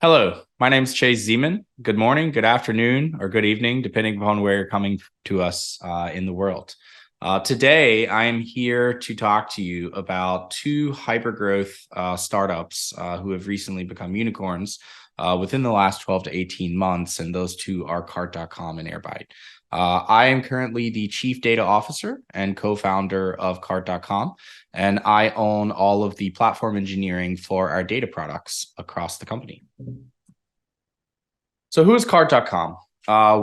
Hello, my name is Chase Zeman. Good morning, good afternoon, or good evening, depending upon where you're coming to us in the world. Today, I am here to talk to you about two hypergrowth startups who have recently become unicorns within the last 12 to 18 months, and those two are Cart.com and Airbyte. I am currently the Chief Data Officer and co-founder of Cart.com, and I own all of the platform engineering for our data products across the company. So who is Cart.com?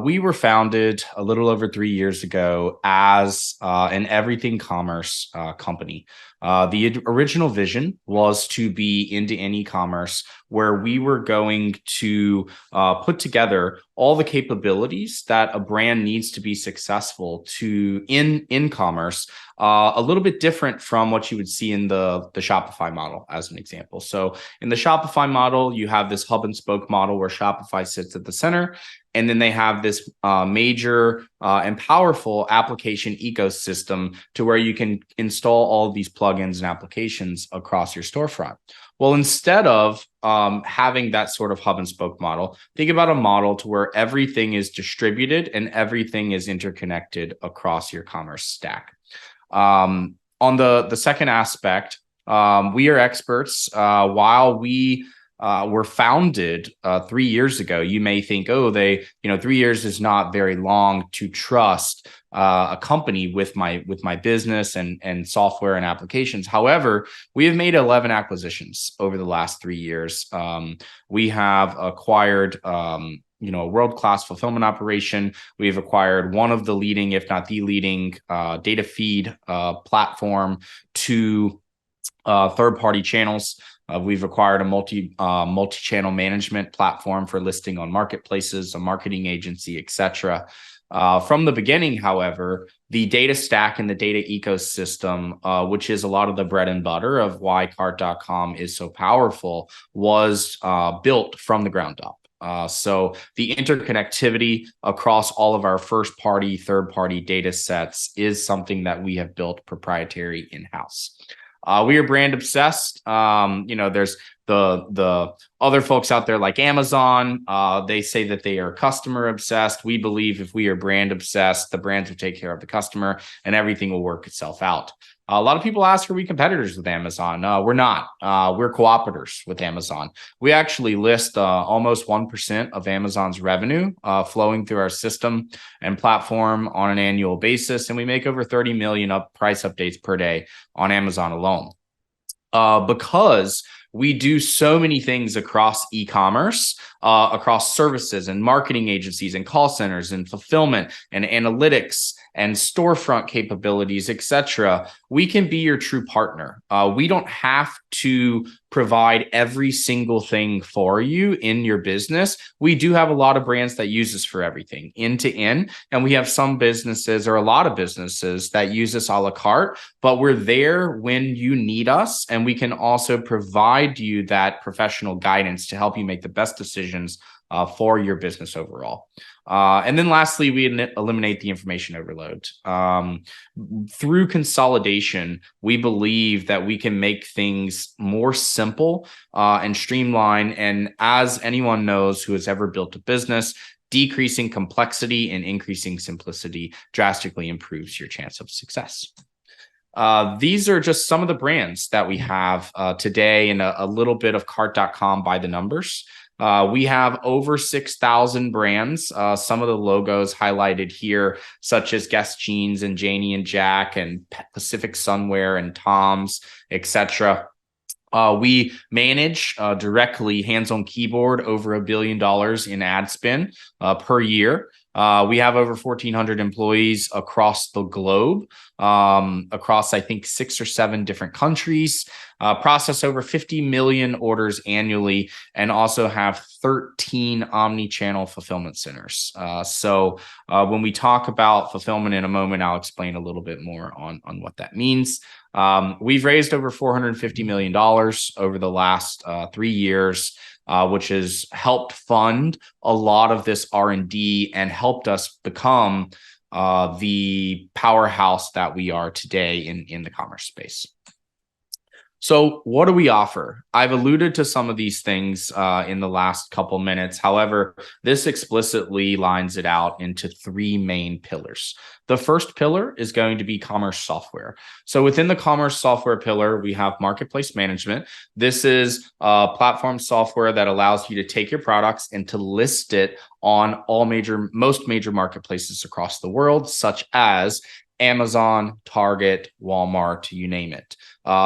We were founded a little over 3 years ago as an everything commerce company. The original vision was to be end-to-end e-commerce, where we were going to put together all the capabilities that a brand needs to be successful in commerce, a little bit different from what you would see in the Shopify model, as an example. So in the Shopify model, you have this hub and spoke model where Shopify sits at the center. And then they have this major and powerful application ecosystem to where you can install all of these plugins and applications across your storefront. Well, instead of having that sort of hub and spoke model, think about a model to where everything is distributed and everything is interconnected across your commerce stack. On the second aspect, we are experts. While we were founded 3 years ago, you may think, oh, 3 years is not very long to trust a company with my business and software and applications. However, we have made 11 acquisitions over the last 3 years. We have acquired a world-class fulfillment operation. We've acquired one of the leading, if not the leading, data feed platform to third-party channels. We've acquired a multi-channel management platform for listing on marketplaces, a marketing agency, etc. From the beginning, however, the data stack and the data ecosystem, which is a lot of the bread and butter of why Cart.com is so powerful, was built from the ground up. So the interconnectivity across all of our first-party, third-party data sets is something that we have built proprietary in-house. We are brand obsessed. There's the other folks out there like Amazon. They say that they are customer obsessed. We believe if we are brand obsessed, the brands will take care of the customer and everything will work itself out. A lot of people ask, are we competitors with Amazon? We're not. We're cooperators with Amazon. We actually list almost 1% of Amazon's revenue flowing through our system and platform on an annual basis. And we make over 30 million price updates per day on Amazon alone. Because we do so many things across e-commerce, across services and marketing agencies and call centers and fulfillment and analytics and storefront capabilities, etc. We can be your true partner. We don't have to provide every single thing for you in your business. We do have a lot of brands that use us for everything end to end. And we have some businesses or a lot of businesses that use us a la carte, but we're there when you need us. And we can also provide you that professional guidance to help you make the best decisions for your business overall. And then lastly, we eliminate the information overload. Through consolidation, we believe that we can make things more simple and streamline. And as anyone knows who has ever built a business, decreasing complexity and increasing simplicity drastically improves your chance of success. These are just some of the brands that we have today and a little bit of Cart.com by the numbers. We have over 6,000 brands. Some of the logos highlighted here, such as Guess Jeans and Janie and Jack and Pacific Sunwear and Tom's, etc. We manage directly hands-on keyboard over $1 billion in ad spend per year. We have over 1,400 employees across the globe, across, I think, 6 or 7 different countries, process over 50 million orders annually, and also have 13 omni-channel fulfillment centers. So when we talk about fulfillment in a moment, I'll explain a little bit more on what that means. We've raised over $450 million over the last 3 years. Which has helped fund a lot of this R&D and helped us become the powerhouse that we are today in the commerce space. So what do we offer? I've alluded to some of these things in the last couple minutes. However, this explicitly lines it out into three main pillars. The first pillar is going to be commerce software. So within the commerce software pillar, we have marketplace management. This is platform software that allows you to take your products and to list it on most major marketplaces across the world, such as Amazon, Target, Walmart, you name it.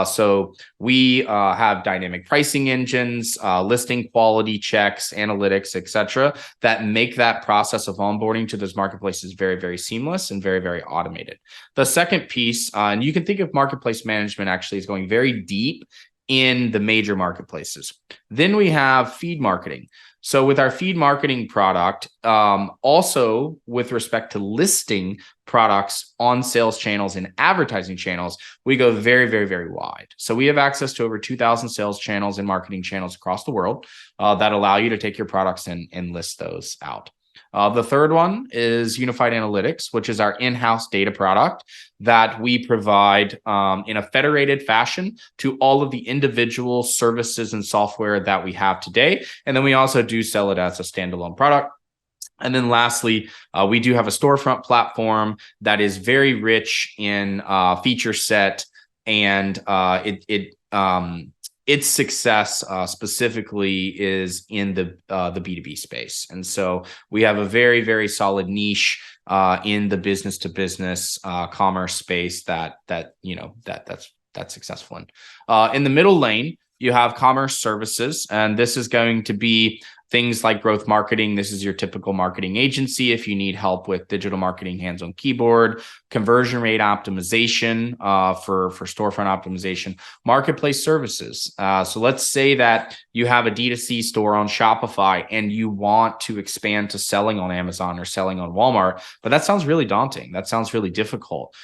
So we have dynamic pricing engines, listing quality checks, analytics, etc., that make that process of onboarding to those marketplaces very, very seamless and very, very automated. The second piece, and you can think of marketplace management actually as going very deep in the major marketplaces. Then we have feed marketing. So with our feed marketing product, also with respect to listing products on sales channels and advertising channels, we go very, very, very wide. So we have access to over 2,000 sales channels and marketing channels across the world that allow you to take your products and list those out. The third one is Unified Analytics, which is our in-house data product that we provide in a federated fashion to all of the individual services and software that we have today. And then we also do sell it as a standalone product. And then lastly, we do have a storefront platform that is very rich in feature set, and its success specifically is in the B2B space. And so we have a very, very solid niche in the business to business commerce space that's successful in the middle lane. You have commerce services, and this is going to be things like growth marketing. This is your typical marketing agency. If you need help with digital marketing, hands on keyboard, conversion rate optimization for storefront optimization, marketplace services. So let's say that you have a D2C store on Shopify and you want to expand to selling on Amazon or selling on Walmart, but that sounds really daunting. That sounds really difficult.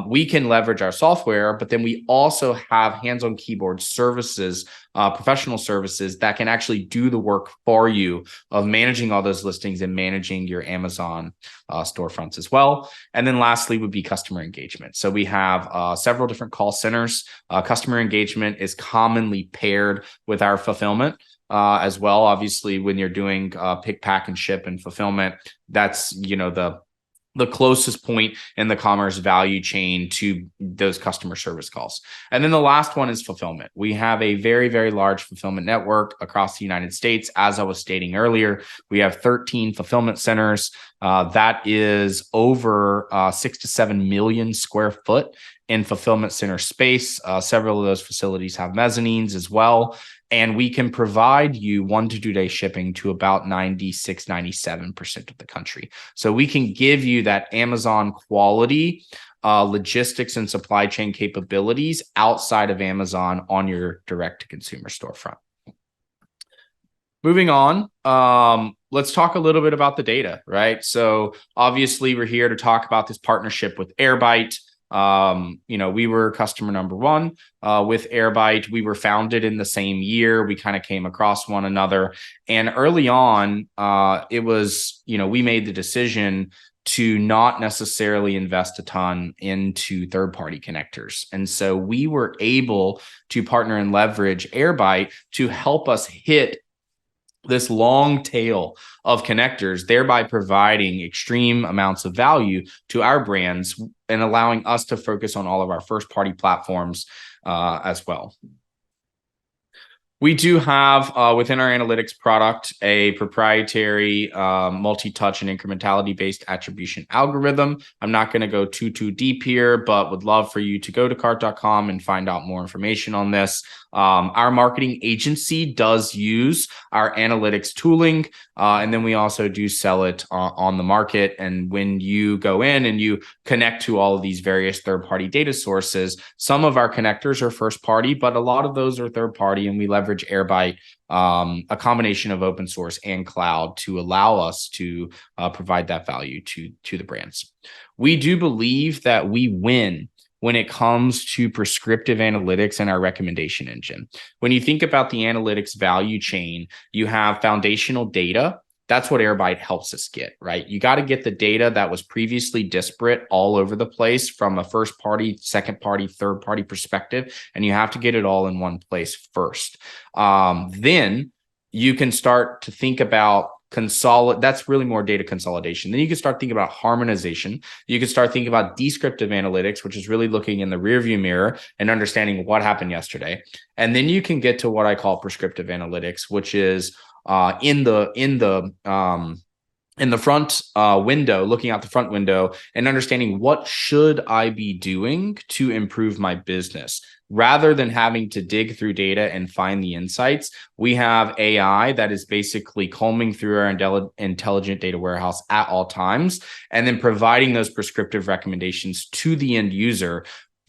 We can leverage our software, but then we also have hands on keyboard services, professional services that can actually do the work for you of managing all those listings and managing your Amazon storefronts as well. And then lastly would be customer engagement. So we have several different call centers. Customer engagement is commonly paired with our fulfillment as well. Obviously, when you're doing pick, pack, and ship and fulfillment, that's the closest point in the commerce value chain to those customer service calls. And then the last one is fulfillment. We have a very, very large fulfillment network across the United States. As I was stating earlier, we have 13 fulfillment centers. That is over 6 to 7 million square foot in fulfillment center space. Several of those facilities have mezzanines as well. And we can provide you 1 to 2 day shipping to about 96, 97% of the country. So we can give you that Amazon quality logistics and supply chain capabilities outside of Amazon on your direct to consumer storefront. Moving on, let's talk a little bit about the data, right? So obviously we're here to talk about this partnership with Airbyte. We were customer number one with Airbyte. We were founded in the same year. We kind of came across one another. And early on, it was, we made the decision to not necessarily invest a ton into third-party connectors. And so we were able to partner and leverage Airbyte to help us hit this long tail of connectors, thereby providing extreme amounts of value to our brands and allowing us to focus on all of our first-party platforms as well. We do have within our analytics product a proprietary multi-touch and incrementality-based attribution algorithm. I'm not going to go too deep here, but would love for you to go to cart.com and find out more information on this. Our marketing agency does use our analytics tooling, and then we also do sell it on the market. And when you go in and you connect to all of these various third-party data sources, some of our connectors are first-party, but a lot of those are third-party, and we leverage Airbyte, a combination of open source and cloud, to allow us to provide that value to the brands. We do believe that we win when it comes to prescriptive analytics and our recommendation engine. When you think about the analytics value chain, you have foundational data That's what Airbyte helps us get, right? You got to get the data that was previously disparate all over the place from a first party, second party, third party perspective, and you have to get it all in one place first. Then you can start to think about that's really more data consolidation. Then you can start thinking about harmonization. You can start thinking about descriptive analytics, which is really looking in the rearview mirror and understanding what happened yesterday. And then you can get to what I call prescriptive analytics, which is in the front window, looking out the front window and understanding what should I be doing to improve my business. Rather than having to dig through data and find the insights, we have AI that is basically combing through our intelligent data warehouse at all times, and then providing those prescriptive recommendations to the end user.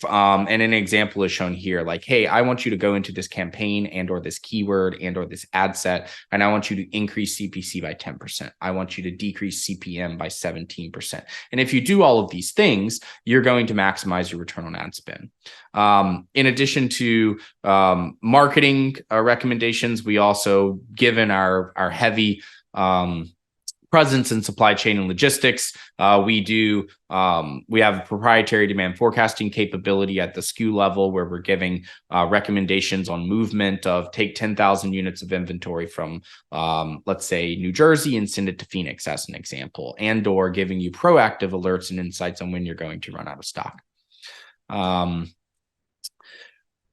And an example is shown here, like, hey, I want you to go into this campaign and or this keyword and or this ad set, and I want you to increase CPC by 10%. I want you to decrease CPM by 17%. And if you do all of these things, you're going to maximize your return on ad spend. In addition to marketing recommendations, we also, given our heavy presence in supply chain and logistics, we have a proprietary demand forecasting capability at the SKU level where we're giving recommendations on movement of take 10,000 units of inventory from, let's say, New Jersey and send it to Phoenix as an example, and or giving you proactive alerts and insights on when you're going to run out of stock.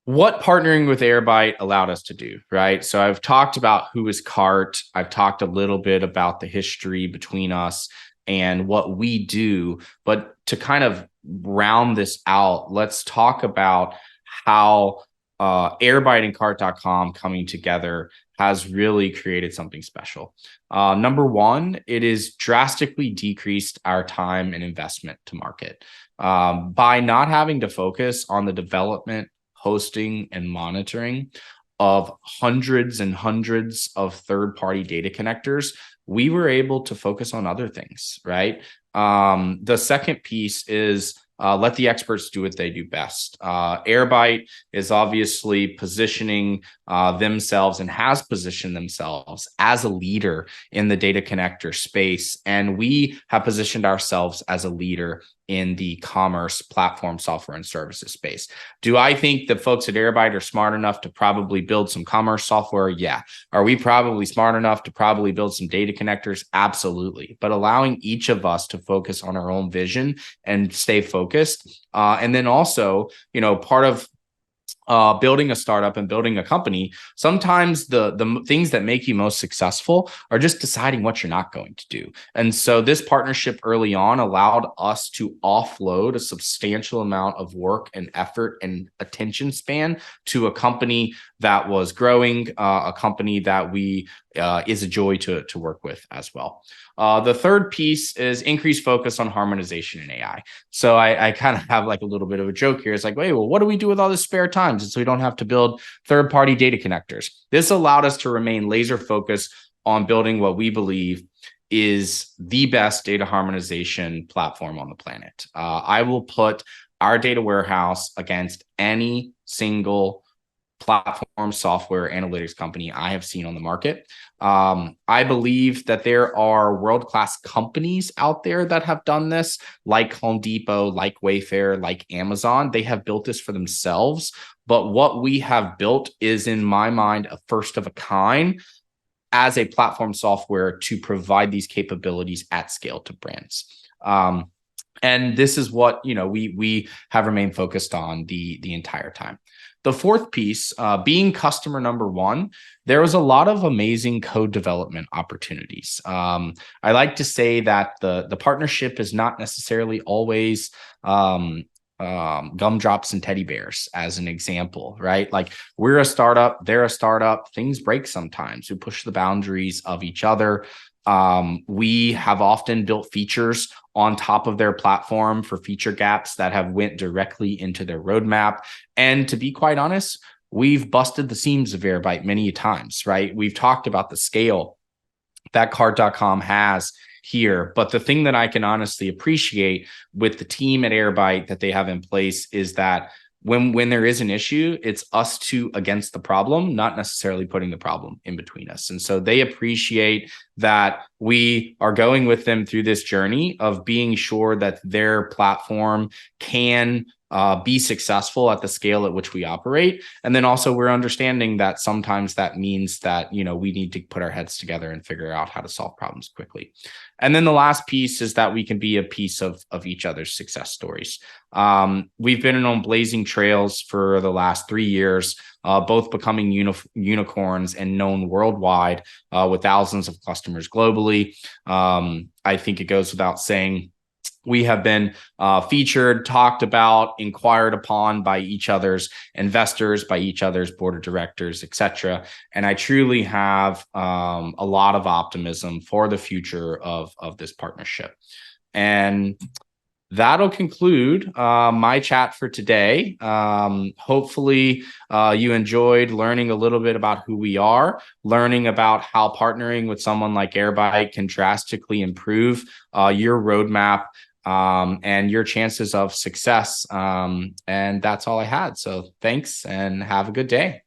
What partnering with Airbyte allowed us to do, right? So I've talked about who is Cart. I've talked a little bit about the history between us and what we do. But to kind of round this out, let's talk about how Airbyte and Cart.com coming together has really created something special. Number one, it has drastically decreased our time and investment to market. By not having to focus on the development, hosting, and monitoring of hundreds and hundreds of third-party data connectors, we were able to focus on other things, right? The second piece is let the experts do what they do best. Airbyte is obviously positioning themselves and has positioned themselves as a leader in the data connector space. And we have positioned ourselves as a leader in the commerce platform software and services space. Do I think the folks at Airbyte are smart enough to probably build some commerce software? Yeah. Are we probably smart enough to probably build some data connectors? Absolutely. But allowing each of us to focus on our own vision and stay focused. And then also, part of building a startup and building a company, sometimes the things that make you most successful are just deciding what you're not going to do. And so this partnership early on allowed us to offload a substantial amount of work and effort and attention span to a company that was growing, a company that is a joy to work with as well. The third piece is increased focus on harmonization and AI. So I kind of have like a little bit of a joke here. It's like, wait, well, what do we do with all this spare time so we don't have to build third-party data connectors? This allowed us to remain laser focused on building what we believe is the best data harmonization platform on the planet. I will put our data warehouse against any single platform software analytics company I have seen on the market. I believe that there are world-class companies out there that have done this, like Home Depot, like Wayfair, like Amazon. They have built this for themselves. But what we have built is, in my mind, a first of a kind as a platform software to provide these capabilities at scale to brands. And this is what we have remained focused on the entire time. The fourth piece, being customer number one, there was a lot of amazing code development opportunities. I like to say that the partnership is not necessarily always gumdrops and teddy bears, as an example, right? Like, we're a startup, they're a startup, things break sometimes. We push the boundaries of each other. We have often built features on top of their platform for feature gaps that have went directly into their roadmap. And to be quite honest, we've busted the seams of Airbyte many times, right? We've talked about the scale that Cart.com has here. But the thing that I can honestly appreciate with the team at Airbyte that they have in place is that when there is an issue, it's us two against the problem, not necessarily putting the problem in between us. And so they appreciate that we are going with them through this journey of being sure that their platform can be successful at the scale at which we operate. And then also we're understanding that sometimes that means that, we need to put our heads together and figure out how to solve problems quickly. And then the last piece is that we can be a piece of each other's success stories. We've been on blazing trails for the last 3 years, both becoming unicorns and known worldwide with thousands of customers globally. I think it goes without saying, we have been featured, talked about, inquired upon by each other's investors, by each other's board of directors, etc. And I truly have a lot of optimism for the future of this partnership. And that'll conclude my chat for today. Hopefully you enjoyed learning a little bit about who we are, learning about how partnering with someone like Airbyte can drastically improve your roadmap and your chances of success. And that's all I had. So thanks and have a good day.